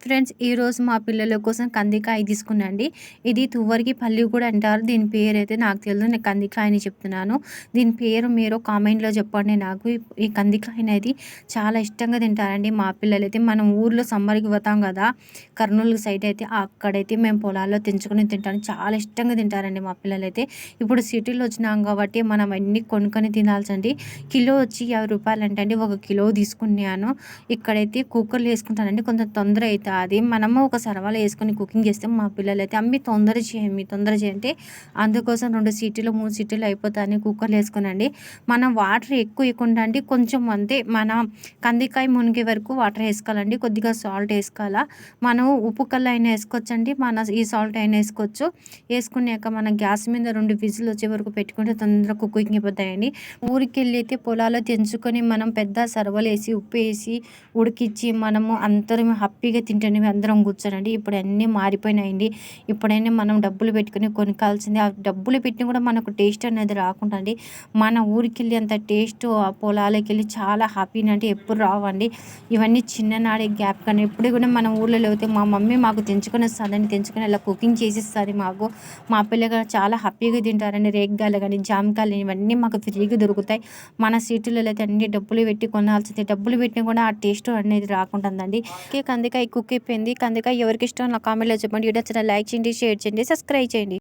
Friends, ఈరోజు మా పిల్లల కోసం కందికాయ తీసుకున్నా అండి. ఇది తువ్వరికి పల్లి కూడా అంటారు. దీని పేరైతే నాకు తెలీదు. నేను కందికాయ అని చెప్తున్నాను. దీని పేరు మీరు కామెంట్‌లో చెప్పండి నాకు. ఈ కందికాయ అనేది చాలా ఇష్టంగా తింటారండి మా పిల్లలైతే. మనం ఊర్లో సమ్మర్‌కి పోతాం కదా! కర్నూలు సైడ్ అయితే అక్కడైతే మేము పొలాల్లో తెంచుకొని తింటాం. చాలా ఇష్టంగా తింటారండి మా పిల్లలైతే. ఇప్పుడు సిటీలో వచ్చినాం కాబట్టి మనం అన్నీ కొనుక్కొని తినాల్సండి. కిలో వచ్చి రూ. 50 అంటండి. ఒక కిలో తీసుకున్నాను. ఇక్కడైతే కుక్కర్‌లో వేసుకుంటానండి. కొంచెం తొందర అయితది. మనము ఒక సర్వలో వేసుకొని కుకింగ్ చేస్తే మా పిల్లలైతే అమ్మి తొందర చేయి తొందర చేయంటే అందుకోసం 2 సీటీలు 3 సీటీలు అయిపోతాయని కుక్కర్‌లో వేసుకున్నాండి. మనం వాటర్ ఎక్కువ వేయకుండా అండి, కొంచెం అంతే మన కందికాయ మునిగే వరకు వాటర్ వేసుకోవాలండి. కొద్దిగా సాల్ట్ వేసుకోవాలా. మనం ఉప్పు కల్లు అయినా వేసుకోవచ్చండి. ఈ సాల్ట్ అయినా వేసుకోవచ్చు. వేసుకున్నాక మనం గ్యాస్ మీద 2 విజిల్ వచ్చే వరకు పెట్టుకుంటే తొందరగా కుకింగ్ అయిపోతాయండి. ఊరికెళ్ళి అయితే పొలాల్లో తెంచుకొని మనం పెద్ద సర్వలేసి ఉప్పేసి ఉడికిచ్చి మనము అందరం హ్యాపీగా తింటుండే అందరం కూర్చోనండి. ఇప్పుడు అన్నీ మారిపోయినాయండి. ఇప్పుడైనా మనం డబ్బులు పెట్టుకొని కొనుక్కోవాల్సిందే. ఆ డబ్బులు పెట్టినా కూడా మనకు టేస్ట్ అనేది రాకుండా అండి. మన ఊరికెళ్ళి అంత టేస్ట్ ఆ పొలాలకెళ్ళి చాలా హ్యాపీని అంటే ఎప్పుడు రావండి. ఇవన్నీ చిన్ననాడే గ్యాప్ కానీ ఎప్పుడు కూడా మన ఊర్లలో అయితే మా మమ్మీ మాకు తెంచుకొని వస్తుందండి. తెంచుకొని అలా కుకింగ్ చేసిస్తుంది మాకు. మా పిల్లలు చాలా హ్యాపీగా తింటారండి. రేగ్గాయలు కానీ జామకాయలు ఇవన్నీ మాకు ఫ్రీగా దొరుకుతాయి. మన సిటీలలో అయితే అన్ని డబ్బులు పెట్టి కొనాల్సిందే. డబ్బులు పెట్టినా కూడా ఆ టేస్ట్ అనేది రాకుంటుందండి. కందికాయ కుక్ అయిపోయింది. కందికాయ ఎవరికి ఇష్టం నా కామెంట్‌లో చెప్పండి. వీడియో నచ్చితే లైక్ చేయండి, షేర్ చేయండి, సబ్స్క్రైబ్ చేయండి.